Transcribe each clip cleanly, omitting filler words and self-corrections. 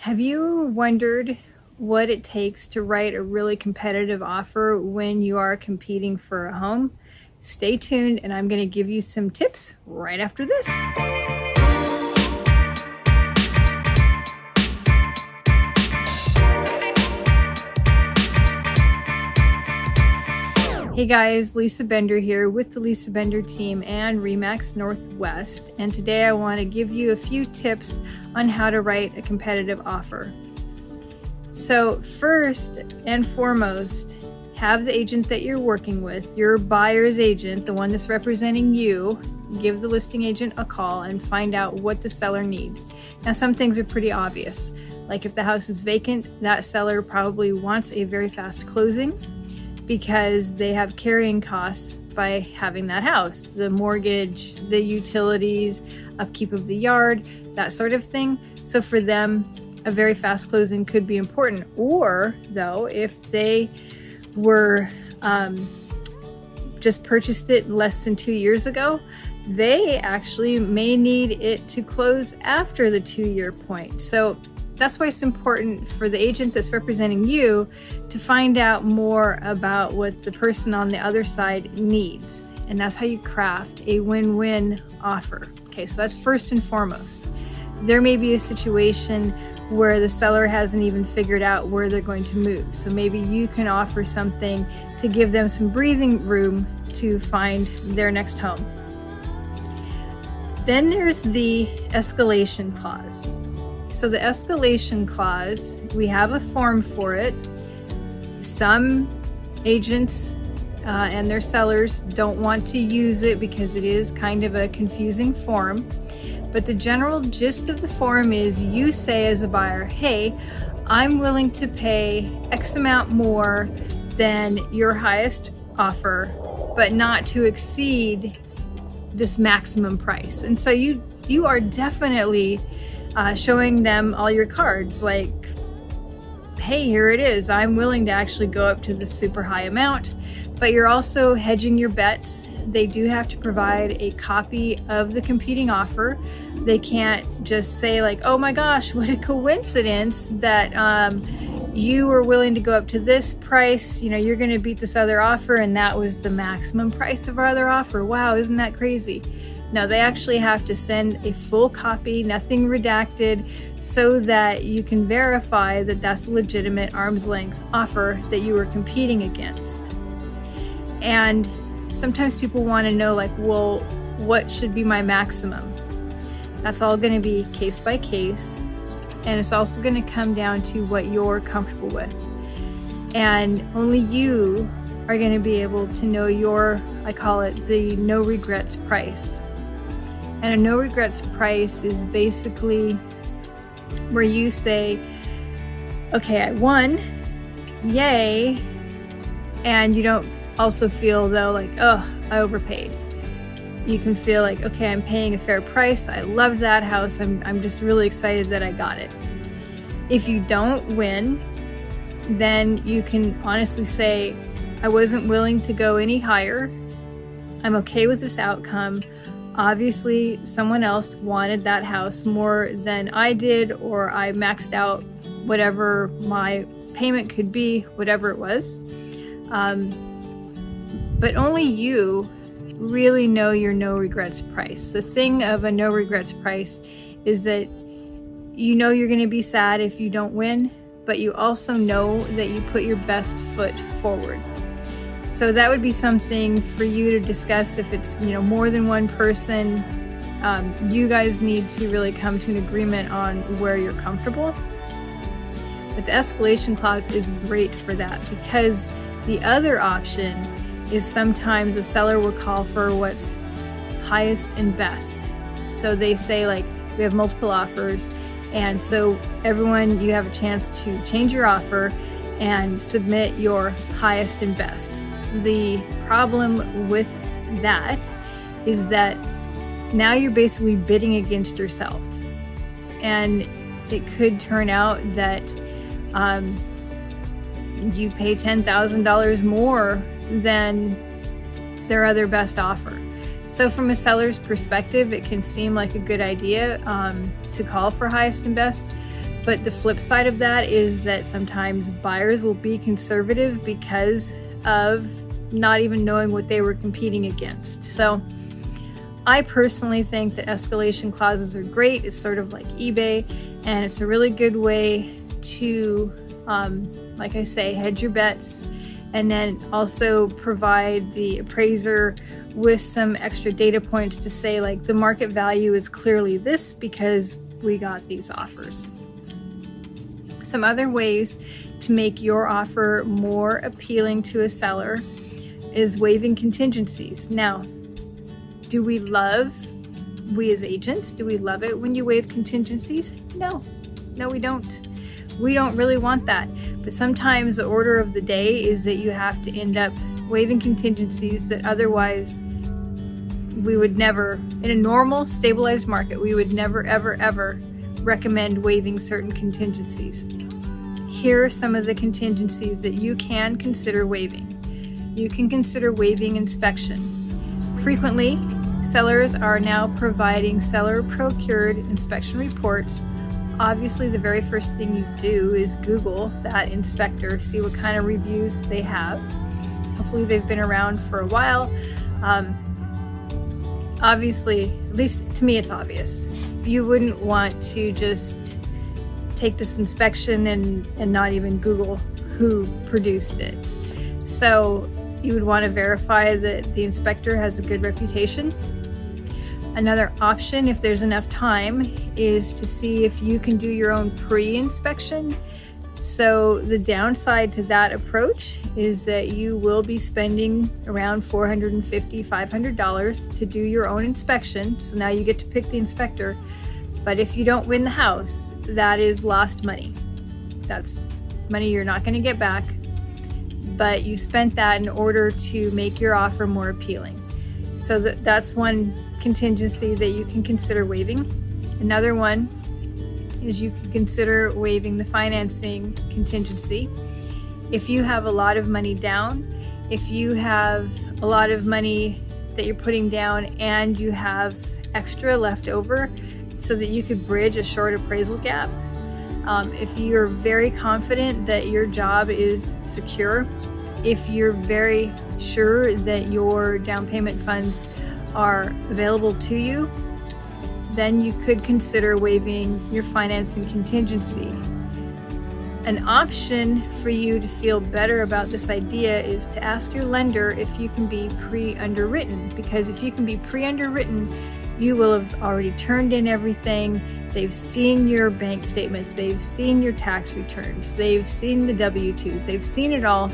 Have you wondered what it takes to write a really competitive offer when you are competing for a home? Stay tuned, and I'm going to give you some tips right after this. Hey guys, Lisa Bender here with the Lisa Bender team and RE/MAX Northwest, and today I want to give you a few tips on how to write a competitive offer. So first and foremost, have the agent that you're working with, your buyer's agent, the one that's representing you, give the listing agent a call and find out what the seller needs. Now, some things are pretty obvious, like if the house is vacant, that seller probably wants a very fast closing, because they have carrying costs by having that house, the mortgage, the utilities, upkeep of the yard, that sort of thing. So for them, a very fast closing could be important. Or though, if they were just purchased it less than 2 years ago, they actually may need it to close after the 2-year point. So that's why it's important for the agent that's representing you to find out more about what the person on the other side needs. And that's how you craft a win-win offer. Okay, so that's first and foremost. There may be a situation where the seller hasn't even figured out where they're going to move. So maybe you can offer something to give them some breathing room to find their next home. Then there's the escalation clause. So the escalation clause, we have a form for it. Some agents and their sellers don't want to use it because it is kind of a confusing form. But the general gist of the form is you say as a buyer, hey, I'm willing to pay X amount more than your highest offer, but not to exceed this maximum price. And so you are definitely showing them all your cards, like, hey, here it is. I'm willing to actually go up to this super high amount, but you're also hedging your bets. They do have to provide a copy of the competing offer. They can't just say like, oh my gosh, what a coincidence that you were willing to go up to this price. You know, you're going to beat this other offer, and that was the maximum price of our other offer. Wow, isn't that crazy? No, they actually have to send a full copy, nothing redacted, so that you can verify that that's a legitimate arm's length offer that you were competing against. And sometimes people want to know, like, well, what should be my maximum? That's all going to be case by case, and it's also going to come down to what you're comfortable with. And only you are going to be able to know your, I call it the no regrets price. And a no regrets price is basically where you say, okay, I won, yay, and you don't also feel though like, oh, I overpaid. You can feel like, okay, I'm paying a fair price. I loved that house. I'm just really excited that I got it. If you don't win, then you can honestly say, I wasn't willing to go any higher. I'm okay with this outcome. Obviously, someone else wanted that house more than I did, or I maxed out whatever my payment could be, whatever it was. But only you really know your no regrets price. The thing of a no regrets price is that you know you're going to be sad if you don't win, but you also know that you put your best foot forward. So that would be something for you to discuss. If it's, you know, more than one person, you guys need to really come to an agreement on where you're comfortable. But the escalation clause is great for that, because the other option is sometimes a seller will call for what's highest and best. So they say, like, we have multiple offers, and so everyone, you have a chance to change your offer and submit your highest and best. The problem with that is that now you're basically bidding against yourself, and it could turn out that you pay $10,000 more than their other best offer. So from a seller's perspective, it can seem like a good idea to call for highest and best, But the flip side of that is that sometimes buyers will be conservative because of not even knowing what they were competing against. So I personally think that escalation clauses are great. It's sort of like eBay, and it's a really good way to, like I say, hedge your bets, and then also provide the appraiser with some extra data points to say, like, the market value is clearly this because we got these offers. Some other ways to make your offer more appealing to a seller is waiving contingencies. Now, we as agents, do we love it when you waive contingencies? No, we don't. We don't really want that. But sometimes the order of the day is that you have to end up waiving contingencies that otherwise we would never, in a normal stabilized market, we would never, ever recommend waiving certain contingencies. Here are some of the contingencies that you can consider waiving. You can consider waiving inspection. Frequently, sellers are now providing seller-procured inspection reports. Obviously, the very first thing you do is Google that inspector, see what kind of reviews they have. Hopefully they've been around for a while. Obviously, at least to me, it's obvious. You wouldn't want to just take this inspection and not even Google who produced it. So you would want to verify that the inspector has a good reputation. Another option, if there's enough time, is to see if you can do your own pre-inspection. So the downside to that approach is that you will be spending around $450, $500 to do your own inspection. So now you get to pick the inspector. But if you don't win the house, that is lost money. That's money you're not going to get back. But you spent that in order to make your offer more appealing. So that's one contingency that you can consider waiving. Another one is you can consider waiving the financing contingency. If you have a lot of money down, if you have a lot of money that you're putting down and you have extra left over so that you could bridge a short appraisal gap, if you're very confident that your job is secure, if you're very sure that your down payment funds are available to you, then you could consider waiving your financing contingency. An option for you to feel better about this idea is to ask your lender if you can be pre-underwritten, because if you can be pre-underwritten, you will have already turned in everything. They've seen your bank statements, they've seen your tax returns, they've seen the W-2s, they've seen it all.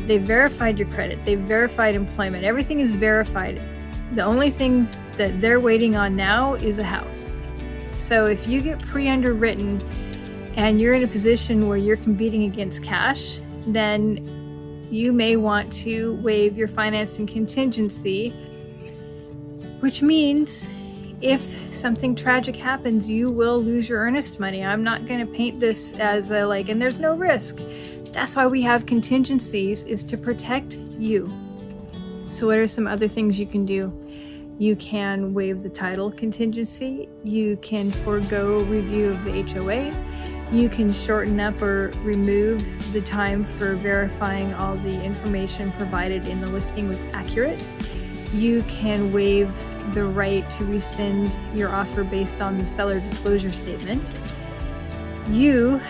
They've verified your credit, they've verified employment, everything is verified. The only thing that they're waiting on now is a house. So if you get pre-underwritten and you're in a position where you're competing against cash, then you may want to waive your financing contingency, which means if something tragic happens, you will lose your earnest money. I'm not going to paint this as a and there's no risk. That's why we have contingencies, is to protect you. So what are some other things you can do? You can waive the title contingency. You can forego review of the HOA. You can shorten up or remove the time for verifying all the information provided in the listing was accurate. You can waive the right to rescind your offer based on the seller disclosure statement. You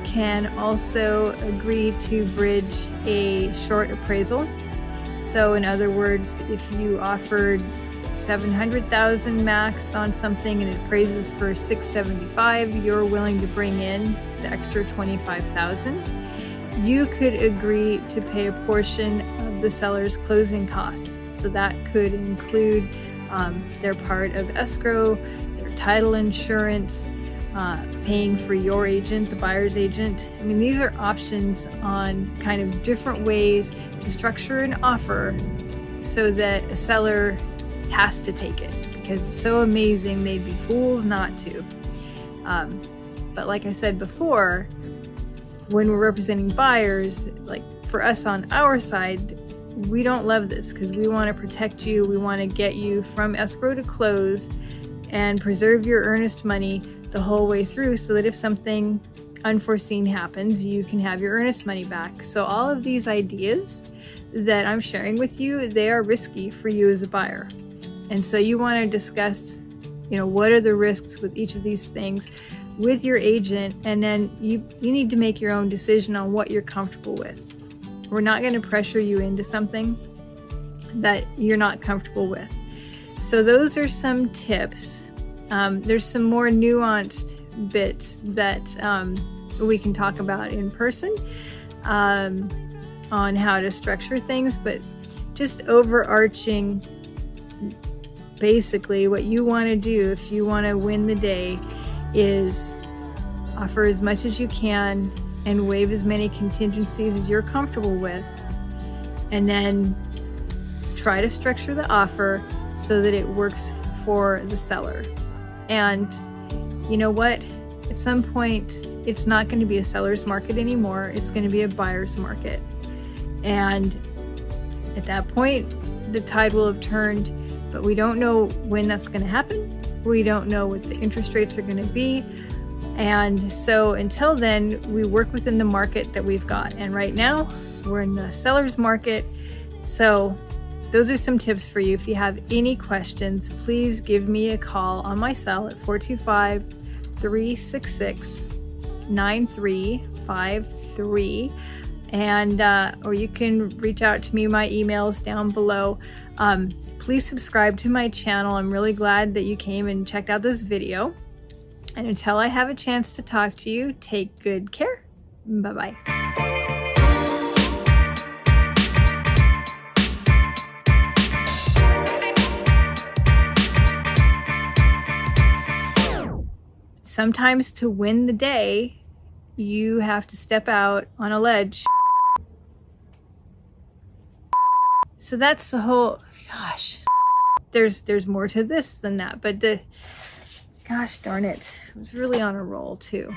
can also agree to bridge a short appraisal. So in other words, if you offered $700,000 max on something and it appraises for $675,000, you're willing to bring in the extra $25,000. You could agree to pay a portion of the seller's closing costs. So that could include their part of escrow, their title insurance, paying for your agent, the buyer's agent. I mean, these are options on kind of different ways to structure an offer so that a seller has to take it, because it's so amazing, they'd be fools not to. But like I said before, when we're representing buyers, like for us on our side, we don't love this because we want to protect you. We want to get you from escrow to close and preserve your earnest money the whole way through, so that if something unforeseen happens, you can have your earnest money back. So all of these ideas that I'm sharing with you, they are risky for you as a buyer. And so you want to discuss, what are the risks with each of these things with your agent, and then you need to make your own decision on what you're comfortable with. We're not going to pressure you into something that you're not comfortable with. So those are some tips. There's some more nuanced bits that we can talk about in person on how to structure things, but just overarching, basically what you want to do if you want to win the day is offer as much as you can and waive as many contingencies as you're comfortable with, and then try to structure the offer so that it works for the seller. And you know what? At some point, it's not going to be a seller's market anymore. It's going to be a buyer's market. And at that point, the tide will have turned, but we don't know when that's going to happen. We don't know what the interest rates are going to be. And so until then, we work within the market that we've got. And right now, we're in the seller's market. So those are some tips for you. If you have any questions, please give me a call on my cell at 425-366-9353. And or you can reach out to me. My email's down below. Please subscribe to my channel. I'm really glad that you came and checked out this video. And until I have a chance to talk to you, take good care. Bye-bye. Sometimes to win the day, you have to step out on a ledge. So that's the whole, gosh, there's more to this than that, but gosh darn it, I was really on a roll too.